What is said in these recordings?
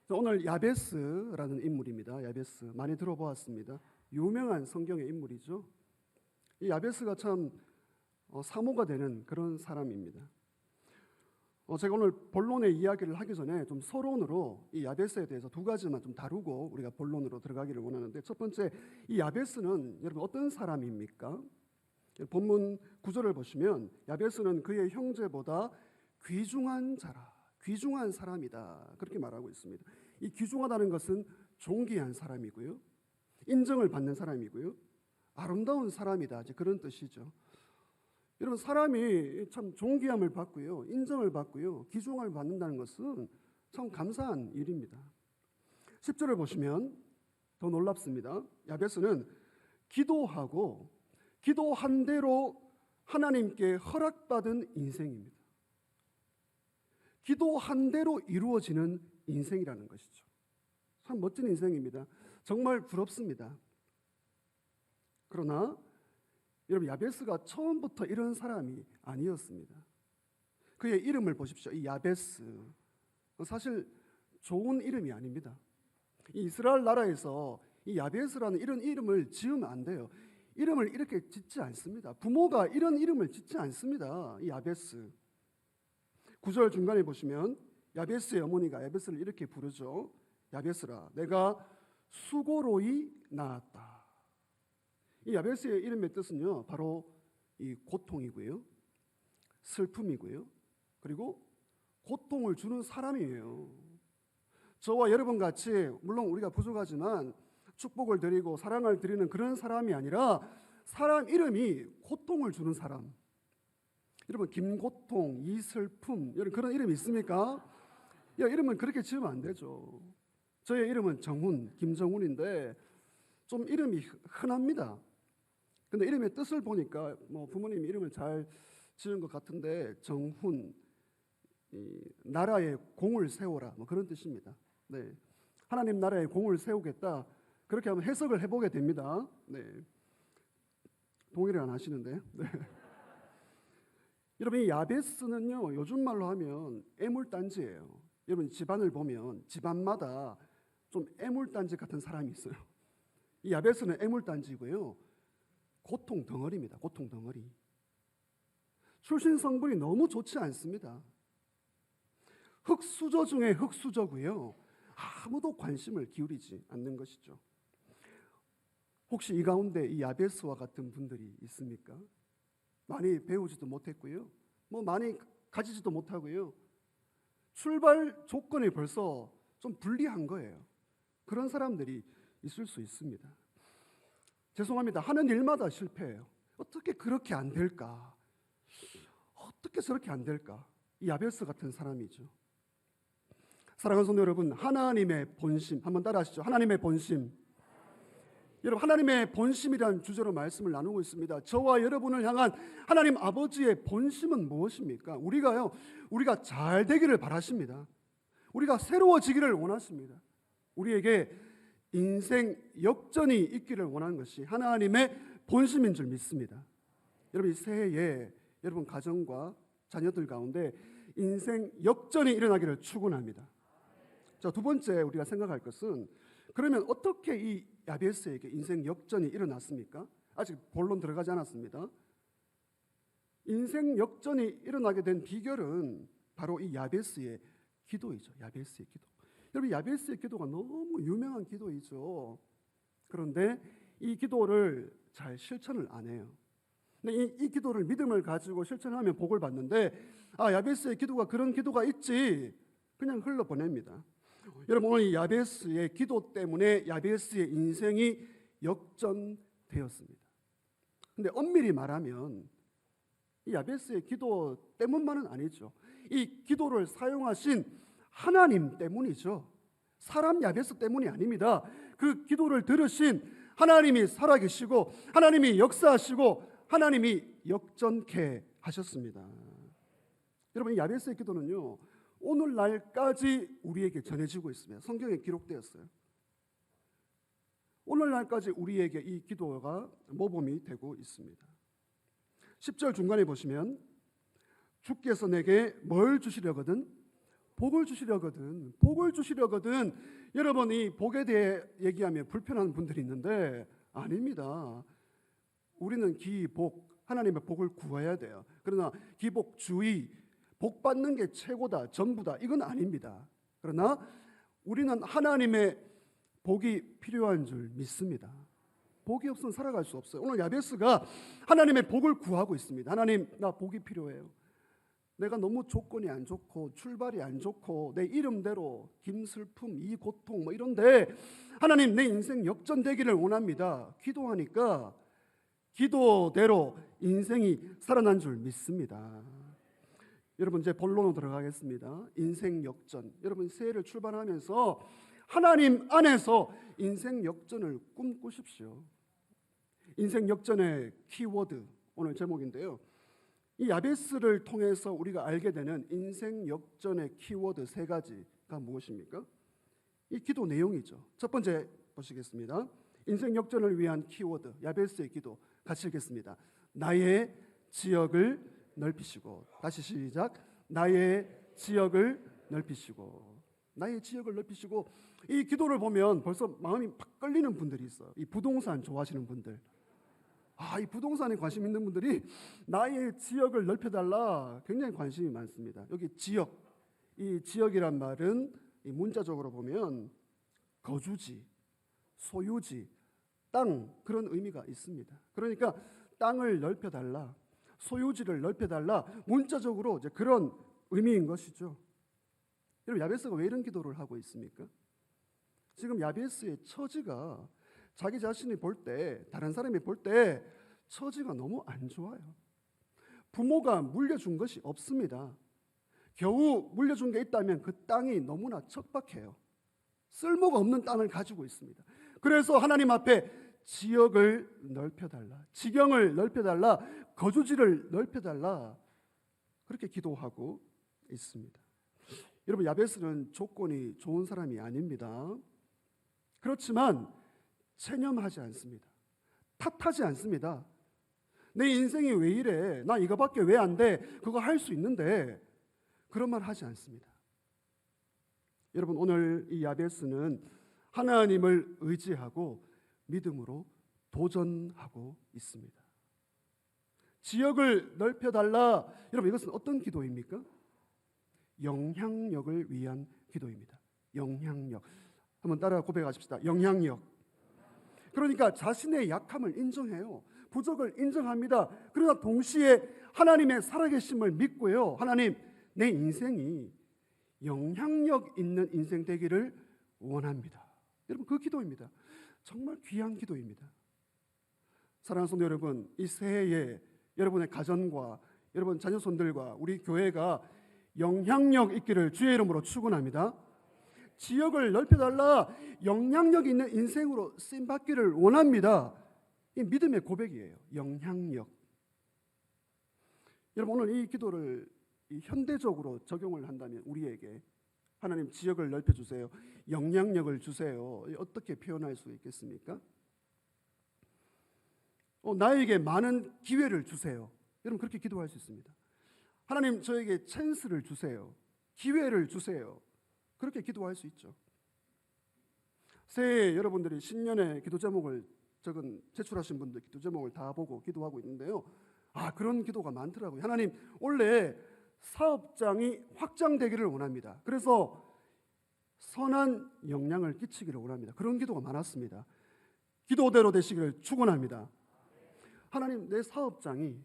오늘 야베스라는 인물입니다. 야베스 많이 들어보았습니다. 유명한 성경의 인물이죠. 이 야베스가 참 사모가 되는 그런 사람입니다. 제가 오늘 본론의 이야기를 하기 전에 좀 서론으로 이 야베스에 대해서 두 가지만 좀 다루고 우리가 본론으로 들어가기를 원하는데, 첫 번째, 이 야베스는 여러분 어떤 사람입니까? 본문 구절을 보시면 야베스는 그의 형제보다 귀중한 자라, 귀중한 사람이다, 그렇게 말하고 있습니다. 이 귀중하다는 것은 존귀한 사람이고요, 인정을 받는 사람이고요, 아름다운 사람이다, 이제 그런 뜻이죠. 여러분, 사람이 참 존귀함을 받고요, 인정을 받고요, 귀중함을 받는다는 것은 참 감사한 일입니다. 10절을 보시면 더 놀랍습니다. 야베스는 기도하고 기도한 대로 하나님께 허락받은 인생입니다. 기도한 대로 이루어지는 인생이라는 것이죠. 참 멋진 인생입니다. 정말 부럽습니다. 그러나 여러분, 야베스가 처음부터 이런 사람이 아니었습니다. 그의 이름을 보십시오. 이 야베스, 사실 좋은 이름이 아닙니다. 이 이스라엘 나라에서 이 야베스라는 이런 이름을 지으면 안 돼요. 이름을 이렇게 짓지 않습니다. 부모가 이런 이름을 짓지 않습니다. 이 야베스. 9절 중간에 보시면 야베스의 어머니가 야베스를 이렇게 부르죠. 야베스라, 내가 수고로이 낳았다. 이 야베스의 이름의 뜻은요, 바로 이 고통이고요, 슬픔이고요, 그리고 고통을 주는 사람이에요. 저와 여러분 같이 물론 우리가 부족하지만 축복을 드리고 사랑을 드리는 그런 사람이 아니라 사람 이름이 고통을 주는 사람. 여러분, 김고통, 이슬픔, 여러분 그런 이름 있습니까? 이름은 그렇게 지으면 안 되죠. 저의 이름은 정훈, 김정훈인데 좀 이름이 흔합니다. 근데 이름의 뜻을 보니까 부모님이 이름을 잘 지은 것 같은데, 정훈, 나라에 공을 세워라, 그런 뜻입니다. 네, 하나님 나라에 공을 세우겠다, 그렇게 한번 해석을 해보게 됩니다. 네, 동의를 안 하시는데. 네. 여러분, 이 야베스는요, 요즘 말로 하면 애물단지예요. 여러분, 집안을 보면 집안마다 좀 애물단지 같은 사람이 있어요. 이 야베스는 애물단지고요, 고통 덩어리입니다. 고통 덩어리. 출신 성분이 너무 좋지 않습니다. 흙수저 중에 흙수저고요, 아무도 관심을 기울이지 않는 것이죠. 혹시 이 가운데 이 야베스와 같은 분들이 있습니까? 많이 배우지도 못했고요, 많이 가지지도 못하고요, 출발 조건이 벌써 좀 불리한 거예요. 그런 사람들이 있을 수 있습니다. 죄송합니다. 하는 일마다 실패해요. 어떻게 그렇게 안 될까? 어떻게 저렇게 안 될까? 이 야베스 같은 사람이죠. 사랑하는 성도 여러분, 하나님의 본심, 한번 따라 하시죠. 하나님의 본심. 여러분, 하나님의 본심이라는 주제로 말씀을 나누고 있습니다. 저와 여러분을 향한 하나님 아버지의 본심은 무엇입니까? 우리가 잘 되기를 바라십니다. 우리가 새로워지기를 원하십니다. 우리에게 인생 역전이 있기를 원하는 것이 하나님의 본심인 줄 믿습니다. 여러분, 이 새해에 여러분 가정과 자녀들 가운데 인생 역전이 일어나기를 축원합니다. 자, 두 번째 우리가 생각할 것은, 그러면 어떻게 이 야베스에게 인생 역전이 일어났습니까? 아직 본론 들어가지 않았습니다. 인생 역전이 일어나게 된 비결은 바로 이 야베스의 기도이죠. 야베스의 기도. 여러분, 야베스의 기도가 너무 유명한 기도이죠. 그런데 이 기도를 잘 실천을 안 해요. 근데 이 기도를 믿음을 가지고 실천하면 복을 받는데, 야베스의 기도가 그런 기도가 있지, 그냥 흘러보냅니다. 여러분, 오늘 이 야베스의 기도 때문에 야베스의 인생이 역전되었습니다. 근데 엄밀히 말하면 이 야베스의 기도 때문만은 아니죠. 이 기도를 사용하신 하나님 때문이죠. 사람 야베스 때문이 아닙니다. 그 기도를 들으신 하나님이 살아계시고 하나님이 역사하시고 하나님이 역전케 하셨습니다. 여러분, 이 야베스의 기도는요, 오늘날까지 우리에게 전해지고 있습니다. 성경에 기록되었어요. 오늘날까지 우리에게 이 기도가 모범이 되고 있습니다. 10절 중간에 보시면, 주께서 내게 뭘 주시려거든 복을 주시려거든. 복을 주시려거든. 여러분, 이 복에 대해 얘기하면 불편한 분들이 있는데 아닙니다. 우리는 기복, 하나님의 복을 구해야 돼요. 그러나 기복주의, 복 받는 게 최고다, 전부다, 이건 아닙니다. 그러나 우리는 하나님의 복이 필요한 줄 믿습니다. 복이 없으면 살아갈 수 없어요. 오늘 야베스가 하나님의 복을 구하고 있습니다. 하나님, 나 복이 필요해요. 내가 너무 조건이 안 좋고 출발이 안 좋고 내 이름대로 김슬픔, 이 고통 뭐 이런데 하나님, 내 인생 역전되기를 원합니다. 기도하니까 기도대로 인생이 살아난 줄 믿습니다. 여러분, 이제 본론으로 들어가겠습니다. 인생 역전. 여러분, 새해를 출발하면서 하나님 안에서 인생 역전을 꿈꾸십시오. 인생 역전의 키워드, 오늘 제목인데요. 이 야베스를 통해서 우리가 알게 되는 인생 역전의 키워드 3가지가 무엇입니까? 이 기도 내용이죠. 첫 번째 보시겠습니다. 인생 역전을 위한 키워드, 야베스의 기도 같이 읽겠습니다. 나의 지역을 넓히시고. 다시 시작. 나의 지역을 넓히시고. 나의 지역을 넓히시고. 이 기도를 보면 벌써 마음이 팍 끌리는 분들이 있어요. 이 부동산 좋아하시는 분들, 이 부동산에 관심 있는 분들이 나의 지역을 넓혀달라 굉장히 관심이 많습니다. 여기 지역, 이 지역이란 말은 이 문자적으로 보면 거주지, 소유지, 땅, 그런 의미가 있습니다. 그러니까 땅을 넓혀달라, 소유지를 넓혀달라, 문자적으로 이제 그런 의미인 것이죠. 여러분, 야베스가 왜 이런 기도를 하고 있습니까? 지금 야베스의 처지가 자기 자신이 볼 때, 다른 사람이 볼 때 처지가 너무 안 좋아요. 부모가 물려준 것이 없습니다. 겨우 물려준 게 있다면 그 땅이 너무나 척박해요. 쓸모가 없는 땅을 가지고 있습니다. 그래서 하나님 앞에 지역을 넓혀달라, 지경을 넓혀달라, 거주지를 넓혀달라, 그렇게 기도하고 있습니다. 여러분, 야베스는 조건이 좋은 사람이 아닙니다. 그렇지만 체념하지 않습니다. 탓하지 않습니다. 내 인생이 왜 이래? 나 이거밖에 왜 안 돼? 그거 할 수 있는데, 그런 말 하지 않습니다. 여러분, 오늘 이 야베스는 하나님을 의지하고 믿음으로 도전하고 있습니다. 지역을 넓혀달라. 여러분, 이것은 어떤 기도입니까? 영향력을 위한 기도입니다. 영향력. 한번 따라 고백하십시다. 영향력. 그러니까 자신의 약함을 인정해요. 부족을 인정합니다. 그러나 동시에 하나님의 살아계심을 믿고요. 하나님, 내 인생이 영향력 있는 인생 되기를 원합니다. 여러분, 그 기도입니다. 정말 귀한 기도입니다. 사랑하는 성도 여러분, 이 새해에 여러분의 가정과 여러분 자녀손들과 우리 교회가 영향력 있기를 주의 이름으로 축원합니다. 지역을 넓혀달라, 영향력 있는 인생으로 쓰임받기를 원합니다. 이 믿음의 고백이에요. 영향력. 여러분, 오늘 이 기도를 현대적으로 적용을 한다면 우리에게 하나님, 지역을 넓혀주세요, 영향력을 주세요, 어떻게 표현할 수 있겠습니까? 나에게 많은 기회를 주세요. 여러분, 그렇게 기도할 수 있습니다. 하나님, 저에게 찬스를 주세요, 기회를 주세요, 그렇게 기도할 수 있죠. 새해 여러분들이 신년의 기도 제목을 제출하신 분들 기도 제목을 다 보고 기도하고 있는데요. 그런 기도가 많더라고요. 하나님, 원래 사업장이 확장되기를 원합니다. 그래서 선한 영향을 끼치기를 원합니다. 그런 기도가 많았습니다. 기도대로 되시기를 축원합니다. 하나님, 내 사업장이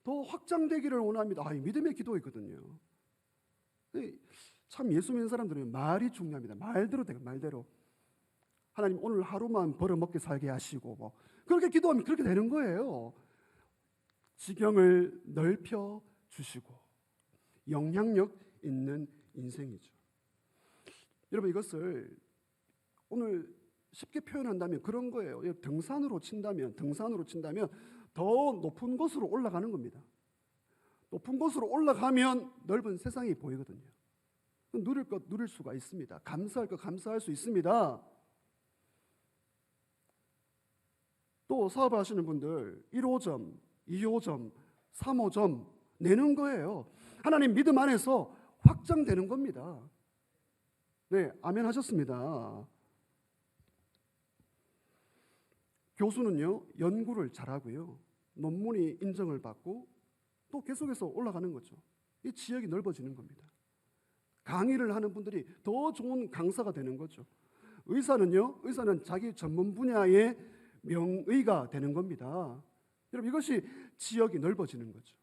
더 확장되기를 원합니다. 이 믿음의 기도이거든요. 참 예수 믿는 사람들은 말이 중요합니다. 말대로 돼요. 말대로. 하나님, 오늘 하루만 벌어먹게 살게 하시고 그렇게 기도하면 그렇게 되는 거예요. 지경을 넓혀 주시고 영향력 있는 인생이죠. 여러분, 이것을 오늘 쉽게 표현한다면 그런 거예요. 등산으로 친다면 더 높은 곳으로 올라가는 겁니다. 높은 곳으로 올라가면 넓은 세상이 보이거든요. 누릴 것 누릴 수가 있습니다. 감사할 것 감사할 수 있습니다. 또 사업하시는 분들 1호점, 2호점, 3호점 내는 거예요. 하나님 믿음 안에서 확장되는 겁니다. 네, 아멘 하셨습니다. 교수는요, 연구를 잘하고요, 논문이 인정을 받고 또 계속해서 올라가는 거죠. 이 지역이 넓어지는 겁니다. 강의를 하는 분들이 더 좋은 강사가 되는 거죠. 의사는 자기 전문 분야의 명의가 되는 겁니다. 여러분, 이것이 지역이 넓어지는 거죠.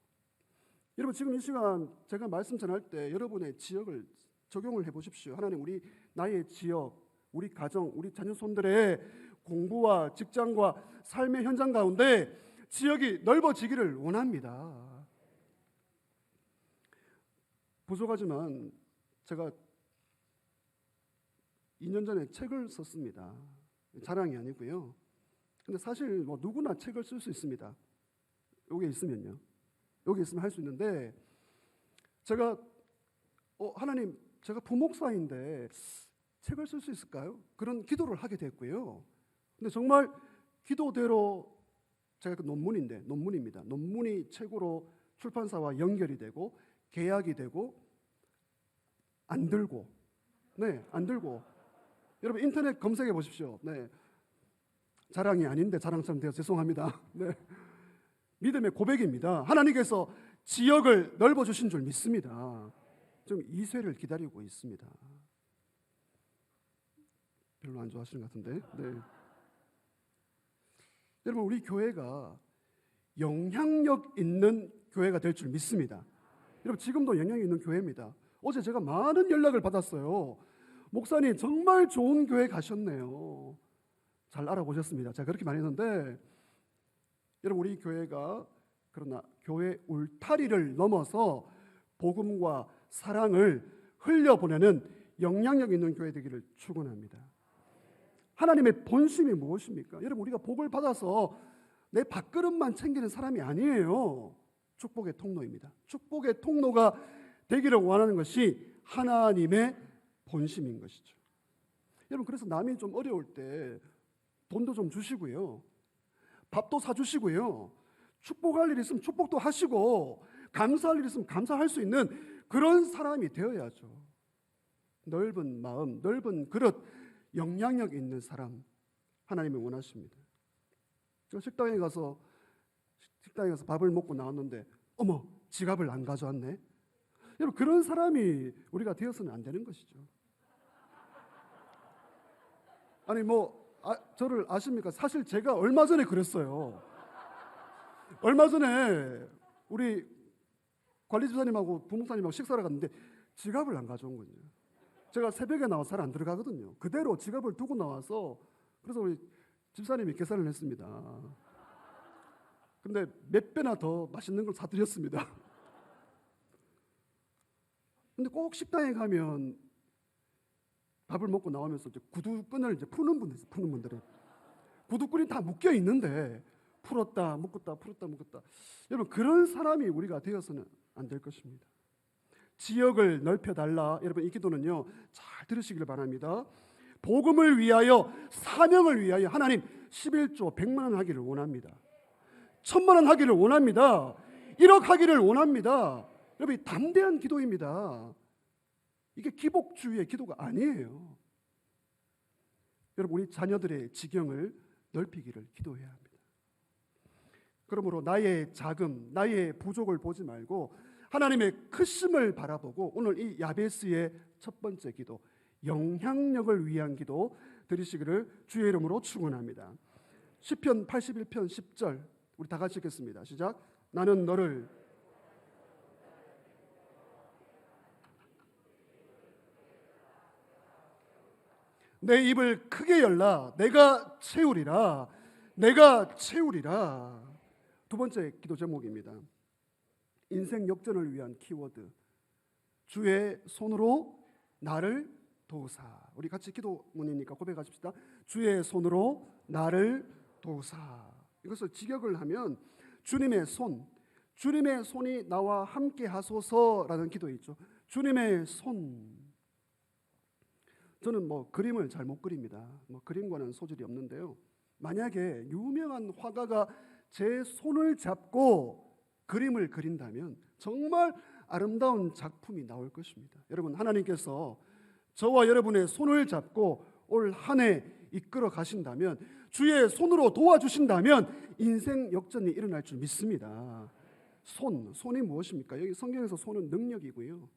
여러분, 지금 이 시간 제가 말씀 전할 때 여러분의 지역을 적용을 해보십시오. 하나님, 나의 지역, 우리 가정, 우리 자녀 손들의 공부와 직장과 삶의 현장 가운데 지역이 넓어지기를 원합니다. 부족하지만 제가 2년 전에 책을 썼습니다. 자랑이 아니고요. 근데 사실 뭐 누구나 책을 쓸 수 있습니다. 여기 있으면요. 여기 있으면 할 수 있는데, 제가 하나님, 제가 부목사인데 책을 쓸 수 있을까요? 그런 기도를 하게 됐고요. 근데 정말 기도대로 제가 그 논문입니다. 논문이 책으로 출판사와 연결이 되고 계약이 되고 안 들고 여러분 인터넷 검색해 보십시오. 네. 자랑이 아닌데 자랑처럼 되어 죄송합니다. 네. 믿음의 고백입니다. 하나님께서 지역을 넓어주신 줄 믿습니다. 좀 2세를 기다리고 있습니다. 별로 안 좋아하시는 것 같은데. 네. 여러분, 우리 교회가 영향력 있는 교회가 될 줄 믿습니다. 여러분, 지금도 영향이 있는 교회입니다. 어제 제가 많은 연락을 받았어요. 목사님, 정말 좋은 교회 가셨네요. 잘 알아보셨습니다. 제가 그렇게 많이 했는데, 여러분, 우리 교회가 그러나 교회 울타리를 넘어서 복음과 사랑을 흘려보내는 영향력 있는 교회 되기를 축원합니다. 하나님의 본심이 무엇입니까? 여러분, 우리가 복을 받아서 내 밥그릇만 챙기는 사람이 아니에요. 축복의 통로입니다. 축복의 통로가 되기를 원하는 것이 하나님의 본심인 것이죠. 여러분, 그래서 남이 좀 어려울 때 돈도 좀 주시고요, 밥도 사주시고요, 축복할 일 있으면 축복도 하시고, 감사할 일 있으면 감사할 수 있는 그런 사람이 되어야죠. 넓은 마음, 넓은 그릇, 영향력 있는 사람, 하나님이 원하십니다. 저 식당에 가서 밥을 먹고 나왔는데, 어머, 지갑을 안 가져왔네. 여러분, 그런 사람이 우리가 되어서는 안 되는 것이죠. 아니 저를 아십니까? 사실 제가 얼마 전에 그랬어요. 얼마 전에 우리 관리집사님하고 부목사님하고 식사를 갔는데 지갑을 안 가져온 거예요. 제가 새벽에 나와서 잘 안 들어가거든요. 그대로 지갑을 두고 나와서, 그래서 우리 집사님이 계산을 했습니다. 근데 몇 배나 더 맛있는 걸 사드렸습니다. 근데 꼭 식당에 가면 밥을 먹고 나오면서 이제 구두끈을 이제 푸는 분들은 구두끈이 다 묶여 있는데 풀었다 묶었다. 여러분, 그런 사람이 우리가 되어서는 안 될 것입니다. 지역을 넓혀달라. 여러분, 이 기도는요, 잘 들으시길 바랍니다. 복음을 위하여, 사명을 위하여 하나님 11조 100만 원 하기를 원합니다. 1000만 원 하기를 원합니다. 1억 하기를 원합니다. 여러분, 담대한 기도입니다. 이게 기복주의의 기도가 아니에요. 여러분, 우리 자녀들의 지경을 넓히기를 기도해야 합니다. 그러므로 나의 자금, 나의 부족을 보지 말고 하나님의 크심을 바라보고 오늘 이 야베스의 첫 번째 기도, 영향력을 위한 기도 드리시기를 주의 이름으로 축원합니다. 시편 81편 10절 우리 다 같이 읽겠습니다. 시작. 나는 너를 내 입을 크게 열라. 내가 채우리라. 두 번째 기도 제목입니다. 인생 역전을 위한 키워드, 주의 손으로 나를 도우사. 우리 같이 기도문이니까 고백하십시다. 주의 손으로 나를 도우사. 이것을 직역을 하면 주님의 손이 나와 함께 하소서라는 기도에 있죠. 주님의 손. 저는 그림을 잘 못 그립니다. 그림과는 소질이 없는데요. 만약에 유명한 화가가 제 손을 잡고 그림을 그린다면 정말 아름다운 작품이 나올 것입니다. 여러분, 하나님께서 저와 여러분의 손을 잡고 올 한 해 이끌어 가신다면, 주의 손으로 도와주신다면 인생 역전이 일어날 줄 믿습니다. 손이 무엇입니까? 여기 성경에서 손은 능력이고요,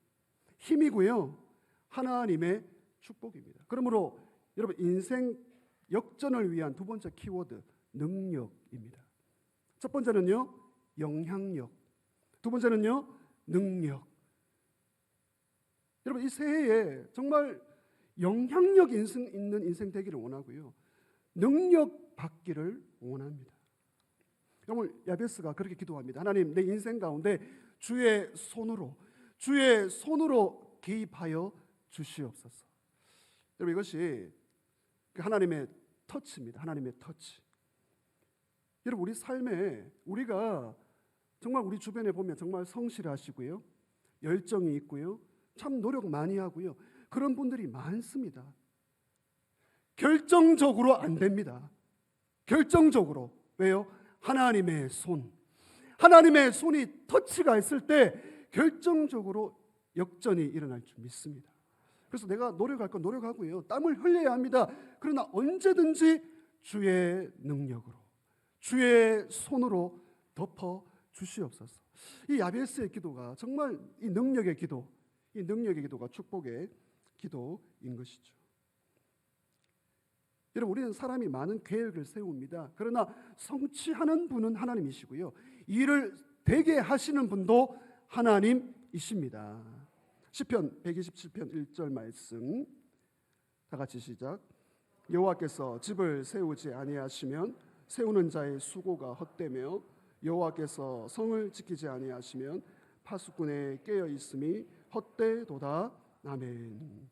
힘이고요, 하나님의 축복입니다. 그러므로 여러분, 인생 역전을 위한 두 번째 키워드, 능력입니다. 첫 번째는요, 영향력. 두 번째는요, 능력. 여러분, 이 새해에 정말 영향력 있는 인생 되기를 원하고요, 능력 받기를 원합니다. 여러분, 야베스가 그렇게 기도합니다. 하나님, 내 인생 가운데 주의 손으로 개입하여 주시옵소서. 여러분, 이것이 하나님의 터치입니다. 하나님의 터치. 여러분, 우리 삶에 우리가 정말 우리 주변에 보면 정말 성실하시고요, 열정이 있고요, 참 노력 많이 하고요, 그런 분들이 많습니다. 결정적으로 안 됩니다. 결정적으로. 왜요? 하나님의 손이 터치가 있을 때 결정적으로 역전이 일어날 줄 믿습니다. 그래서 내가 노력할 건 노력하고요, 땀을 흘려야 합니다. 그러나 언제든지 주의 능력으로, 주의 손으로 덮어 주시옵소서. 이 야베스의 기도가 정말 이 능력의 기도가 축복의 기도인 것이죠. 여러분, 우리는 사람이 많은 계획을 세웁니다. 그러나 성취하는 분은 하나님이시고요, 일을 되게 하시는 분도 하나님이십니다. 시편 127편 1절 말씀 다 같이 시작. 여호와께서 집을 세우지 아니하시면 세우는 자의 수고가 헛되며 여호와께서 성을 지키지 아니하시면 파수꾼의 깨어 있음이 헛되도다. 아멘.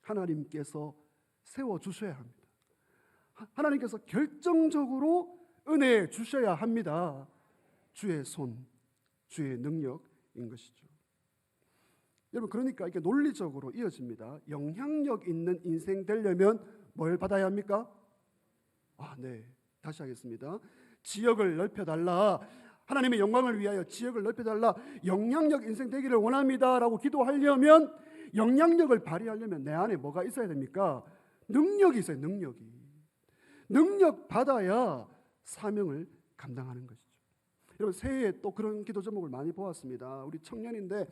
하나님께서 세워 주셔야 합니다. 하나님께서 결정적으로 은혜 주셔야 합니다. 주의 손, 주의 능력인 것이죠. 여러분, 그러니까 이게 논리적으로 이어집니다. 영향력 있는 인생 되려면 뭘 받아야 합니까? 네, 다시 하겠습니다. 지역을 넓혀달라. 하나님의 영광을 위하여 지역을 넓혀달라. 영향력 인생 되기를 원합니다 라고 기도하려면, 영향력을 발휘하려면 내 안에 뭐가 있어야 됩니까? 능력이 있어요. 능력 받아야 사명을 감당하는 것이죠. 여러분, 새해에 또 그런 기도 제목을 많이 보았습니다. 우리 청년인데,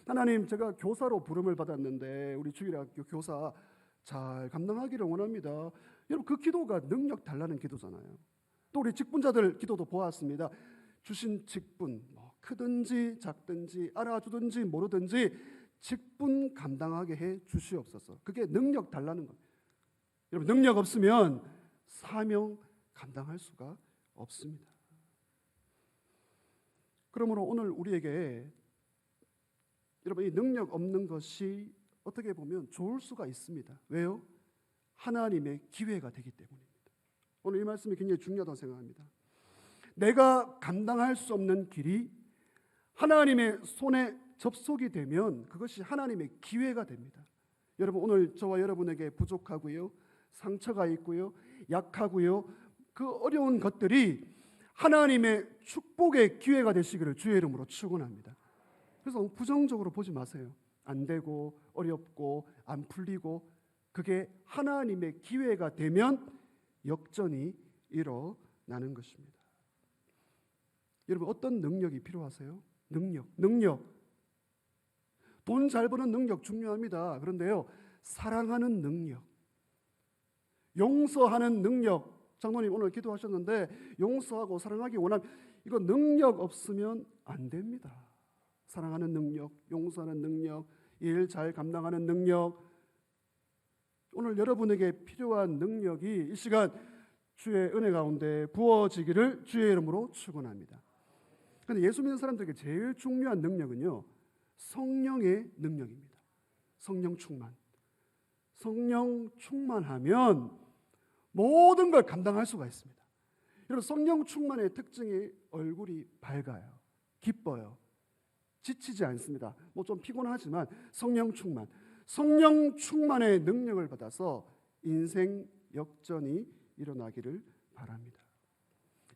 하나님, 제가 교사로 부름을 받았는데 우리 주일학교 교사 잘 감당하기를 원합니다. 여러분, 그 기도가 능력 달라는 기도잖아요. 또 우리 직분자들 기도도 보았습니다. 주신 직분, 크든지 작든지 알아주든지 모르든지 직분 감당하게 해 주시옵소서. 그게 능력 달라는 겁니다. 여러분, 능력 없으면 사명 감당할 수가 없습니다. 그러므로 오늘 우리에게 여러분, 이 능력 없는 것이 어떻게 보면 좋을 수가 있습니다. 왜요? 하나님의 기회가 되기 때문입니다. 오늘 이 말씀이 굉장히 중요하다고 생각합니다. 내가 감당할 수 없는 길이 하나님의 손에 접속이 되면 그것이 하나님의 기회가 됩니다. 여러분, 오늘 저와 여러분에게 부족하고요, 상처가 있고요, 약하고요, 그 어려운 것들이 하나님의 축복의 기회가 되시기를 주의 이름으로 축원합니다. 그래서 부정적으로 보지 마세요. 안 되고 어렵고 안 풀리고, 그게 하나님의 기회가 되면 역전이 일어나는 것입니다. 여러분, 어떤 능력이 필요하세요? 능력. 돈 잘 버는 능력 중요합니다. 그런데요, 사랑하는 능력, 용서하는 능력. 장로님 오늘 기도하셨는데 용서하고 사랑하기 원하면 이거 능력 없으면 안 됩니다. 사랑하는 능력, 용서하는 능력, 일 잘 감당하는 능력. 오늘 여러분에게 필요한 능력이 이 시간 주의 은혜 가운데 부어지기를 주의 이름으로 축원합니다. 그런데 예수 믿는 사람들에게 제일 중요한 능력은요, 성령의 능력입니다. 성령 충만. 성령 충만하면 모든 걸 감당할 수가 있습니다. 여러분, 성령 충만의 특징이 얼굴이 밝아요. 기뻐요. 지치지 않습니다. 좀 피곤하지만 성령 충만의 능력을 받아서 인생 역전이 일어나기를 바랍니다.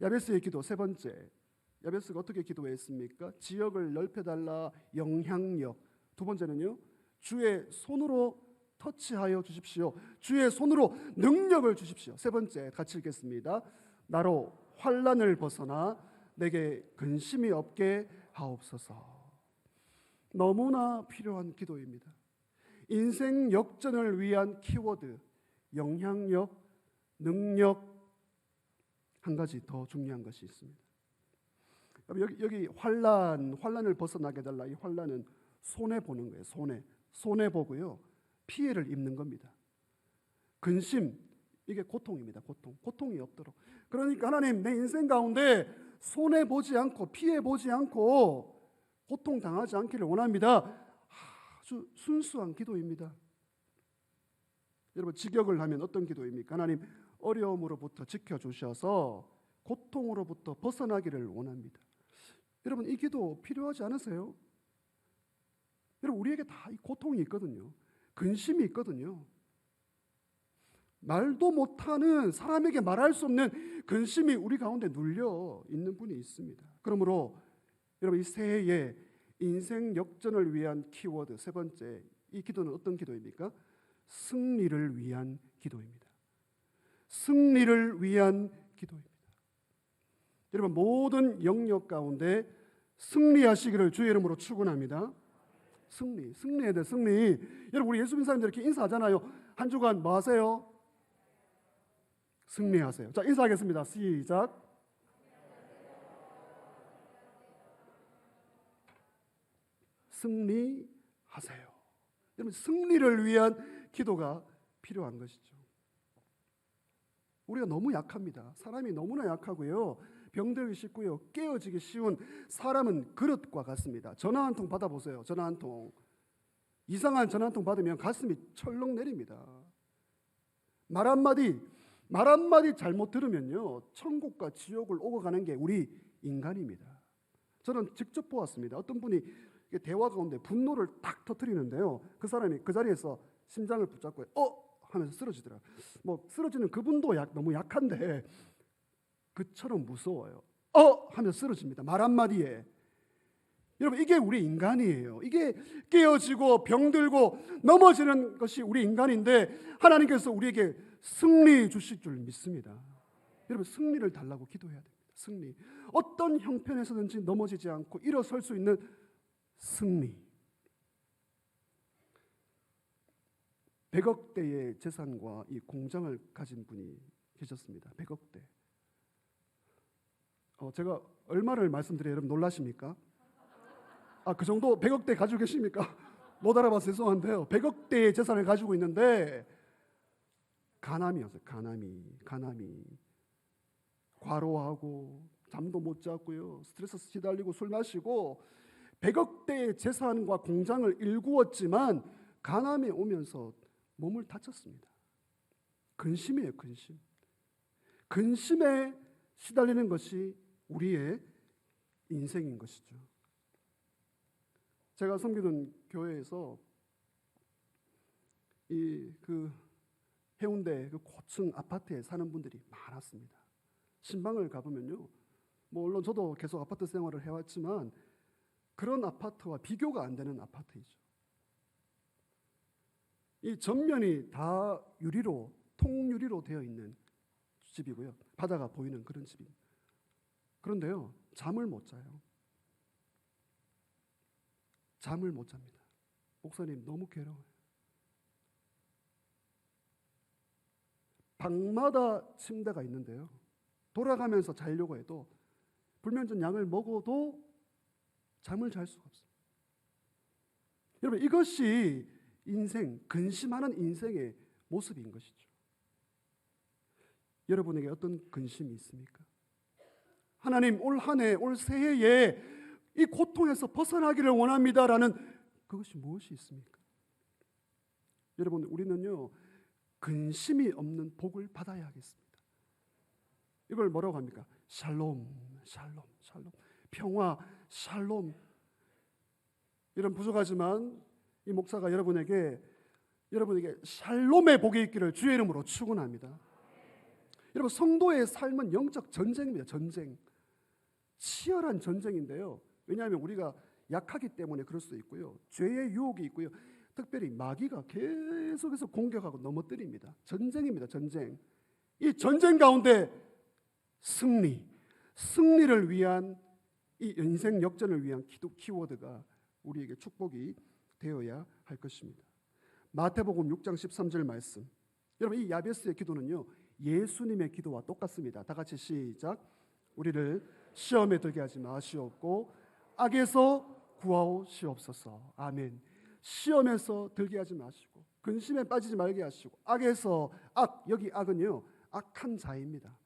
야베스의 기도 세 번째, 야베스가 어떻게 기도했습니까? 지역을 넓혀달라, 영향력. 두 번째는요, 주의 손으로 터치하여 주십시오. 주의 손으로 능력을 주십시오. 세 번째 같이 읽겠습니다. 나로 환난을 벗어나 내게 근심이 없게 하옵소서. 너무나 필요한 기도입니다. 인생 역전을 위한 키워드, 영향력, 능력. 한 가지 더 중요한 것이 있습니다. 여기 환난을 벗어나게 해달라. 이 환난은 손해 보는 거예요. 손해 보고요, 피해를 입는 겁니다. 근심, 이게 고통입니다. 고통이 없도록. 그러니까 하나님, 내 인생 가운데 손해 보지 않고 피해 보지 않고 고통 당하지 않기를 원합니다. 아주 순수한 기도입니다. 여러분, 직역을 하면 어떤 기도입니까? 하나님, 어려움으로부터 지켜주셔서 고통으로부터 벗어나기를 원합니다. 여러분, 이 기도 필요하지 않으세요? 여러분, 우리에게 다 이 고통이 있거든요. 근심이 있거든요. 말도 못하는, 사람에게 말할 수 없는 근심이 우리 가운데 눌려 있는 분이 있습니다. 그러므로 여러분, 이 새해에 인생 역전을 위한 키워드 세 번째, 이 기도는 어떤 기도입니까? 승리를 위한 기도입니다. 승리를 위한 기도입니다. 여러분, 모든 영역 가운데 승리하시기를 주의 이름으로 축원합니다. 승리해야 돼, 승리. 여러분, 우리 예수 믿는 사람들 이렇게 인사하잖아요. 한 주간 뭐 하세요? 승리하세요. 자, 인사하겠습니다. 시작. 승리하세요. 여러분, 승리를 위한 기도가 필요한 것이죠. 우리가 너무 약합니다. 사람이 너무나 약하고요, 병들기 쉽고요, 깨어지기 쉬운 사람은 그릇과 같습니다. 전화 한 통 받아보세요. 전화 한 통. 이상한 전화 한 통 받으면 가슴이 철렁 내립니다. 말 한마디 잘못 들으면요, 천국과 지옥을 오고 가는 게 우리 인간입니다. 저는 직접 보았습니다. 어떤 분이 대화 가운데 분노를 딱 터뜨리는데요, 그 사람이 그 자리에서 심장을 붙잡고 하면서 쓰러지더라. 뭐 쓰러지는 그분도 너무 약한데 그처럼 무서워요. 하면서 쓰러집니다. 말 한마디에. 여러분, 이게 우리 인간이에요. 이게 깨어지고 병들고 넘어지는 것이 우리 인간인데 하나님께서 우리에게 승리 주실 줄 믿습니다. 여러분, 승리를 달라고 기도해야 됩니다. 승리. 어떤 형편에서든지 넘어지지 않고 일어설 수 있는 승리. 100억대의 재산과 이 공장을 가진 분이 계셨습니다. 100억대. 제가 얼마를 말씀드려요? 여러분, 놀라십니까? 그 정도 100억대 가지고 계십니까? 못 알아봐서 죄송한데요. 100억대의 재산을 가지고 있는데 가남이었어요. 가남이. 과로하고 잠도 못 자고요, 스트레스 시달리고 술 마시고 100억대의 재산과 공장을 일구었지만 가남이 오면서 몸을 다쳤습니다. 근심이에요, 근심. 근심에 시달리는 것이 우리의 인생인 것이죠. 제가 섬기던 교회에서 해운대 고층 아파트에 사는 분들이 많았습니다. 신방을 가보면요, 물론 저도 계속 아파트 생활을 해왔지만 그런 아파트와 비교가 안 되는 아파트이죠. 이 전면이 다 유리로, 통유리로 되어 있는 집이고요, 바다가 보이는 그런 집입니다. 그런데요, 잠을 못 자요. 잠을 못 잡니다. 목사님, 너무 괴로워요. 방마다 침대가 있는데요, 돌아가면서 자려고 해도 불면증 약을 먹어도 잠을 잘 수가 없습니다. 여러분, 이것이 근심하는 인생의 모습인 것이죠. 여러분에게 어떤 근심이 있습니까? 하나님, 올 한 해, 올 새해에 이 고통에서 벗어나기를 원합니다라는 그것이 무엇이 있습니까? 여러분, 우리는요, 근심이 없는 복을 받아야 하겠습니다. 이걸 뭐라고 합니까? 샬롬, 평화, 샬롬. 이런 부족하지만 이 목사가 여러분에게 샬롬의 복이 있기를 주의 이름으로 축원합니다. 여러분, 성도의 삶은 영적 전쟁입니다. 전쟁. 치열한 전쟁인데요. 왜냐하면 우리가 약하기 때문에 그럴 수 있고요. 죄의 유혹이 있고요. 특별히 마귀가 계속해서 공격하고 넘어뜨립니다. 전쟁입니다. 전쟁. 이 전쟁 가운데 승리를 위한 이 인생 역전을 위한 키워드가 우리에게 축복이 되어야 할 것입니다. 마태복음 6장 13절 말씀. 여러분, 이 야베스의 기도는요, 예수님의 기도와 똑같습니다. 다 같이 시작. 우리를 시험에 들게 하지 마시옵고 악에서 구하옵시옵소서. 아멘. 시험에서 들게 하지 마시고 근심에 빠지지 말게 하시고 악에서 여기 악은요, 악한 자입니다.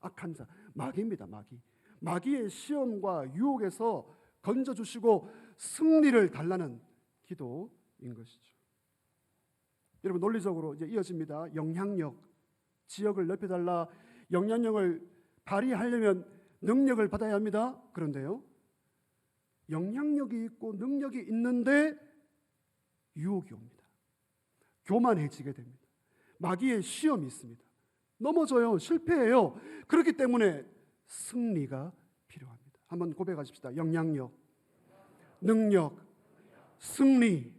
악한 자, 마귀입니다. 마귀의 시험과 유혹에서 건져주시고 승리를 달라는 기도인 것이죠. 여러분, 논리적으로 이제 이어집니다. 영향력, 지역을 넓혀달라. 영향력을 발휘하려면 능력을 받아야 합니다. 그런데요, 영향력이 있고 능력이 있는데 유혹이 옵니다. 교만해지게 됩니다. 마귀의 시험이 있습니다. 넘어져요. 실패해요. 그렇기 때문에 승리가 필요합니다. 한번 고백하십시다. 영향력, 능력, 승리.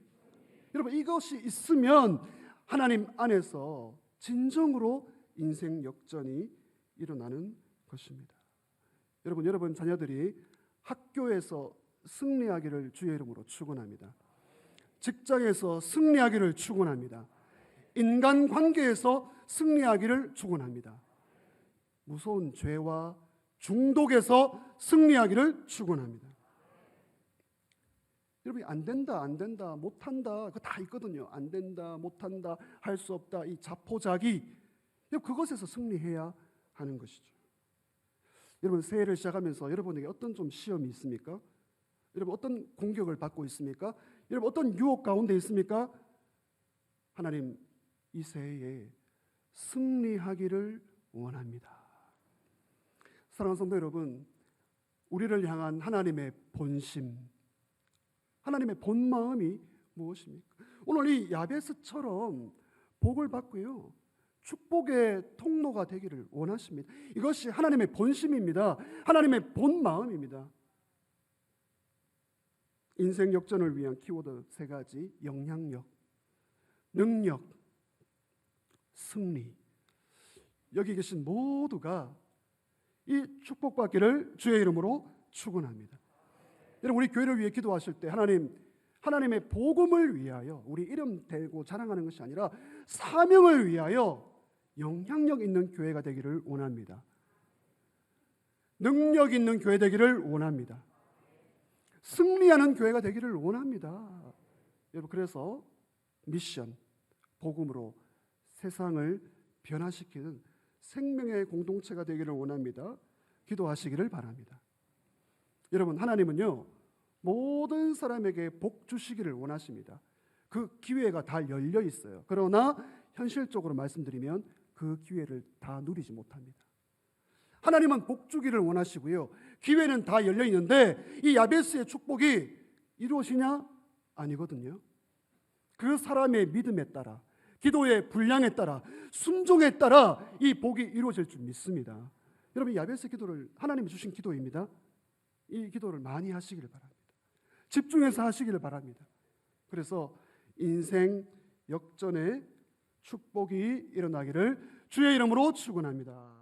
여러분, 이것이 있으면 하나님 안에서 진정으로 인생 역전이 일어나는 것입니다. 여러분 자녀들이 학교에서 승리하기를 주의 이름으로 축원합니다. 직장에서 승리하기를 축원합니다. 인간관계에서 승리하기를 축원합니다. 무서운 죄와 중독에서 승리하기를 축원합니다. 여러분, 안 된다, 못한다, 그거 다 있거든요. 안 된다, 못한다, 할 수 없다, 이 자포자기, 그것에서 승리해야 하는 것이죠. 여러분, 새해를 시작하면서 여러분에게 어떤 좀 시험이 있습니까? 여러분, 어떤 공격을 받고 있습니까? 여러분, 어떤 유혹 가운데 있습니까? 하나님, 이 새해에 승리하기를 원합니다. 사랑하는 성도 여러분, 우리를 향한 하나님의 본심, 하나님의 본 마음이 무엇입니까? 오늘 이 야베스처럼 복을 받고요, 축복의 통로가 되기를 원하십니다. 이것이 하나님의 본심입니다. 하나님의 본 마음입니다. 인생 역전을 위한 키워드 3가지: 영향력, 능력, 승리. 여기 계신 모두가 이 축복받기를 주의 이름으로 축원합니다. 여러분, 우리 교회를 위해 기도하실 때 하나님의 복음을 위하여 우리 이름 대고 자랑하는 것이 아니라 사명을 위하여 영향력 있는 교회가 되기를 원합니다. 능력 있는 교회 되기를 원합니다. 승리하는 교회가 되기를 원합니다. 여러분, 그래서 미션, 복음으로 세상을 변화시키는 생명의 공동체가 되기를 원합니다. 기도하시기를 바랍니다. 여러분, 하나님은요, 모든 사람에게 복 주시기를 원하십니다. 그 기회가 다 열려 있어요. 그러나 현실적으로 말씀드리면 그 기회를 다 누리지 못합니다. 하나님은 복 주기를 원하시고요, 기회는 다 열려 있는데 이 야베스의 축복이 이루어지냐? 아니거든요. 그 사람의 믿음에 따라, 기도의 분량에 따라, 순종에 따라 이 복이 이루어질 줄 믿습니다. 여러분, 야베스 기도를 하나님이 주신 기도입니다. 이 기도를 많이 하시기를 바랍니다. 집중해서 하시기를 바랍니다. 그래서 인생 역전의 축복이 일어나기를 주의 이름으로 축원합니다.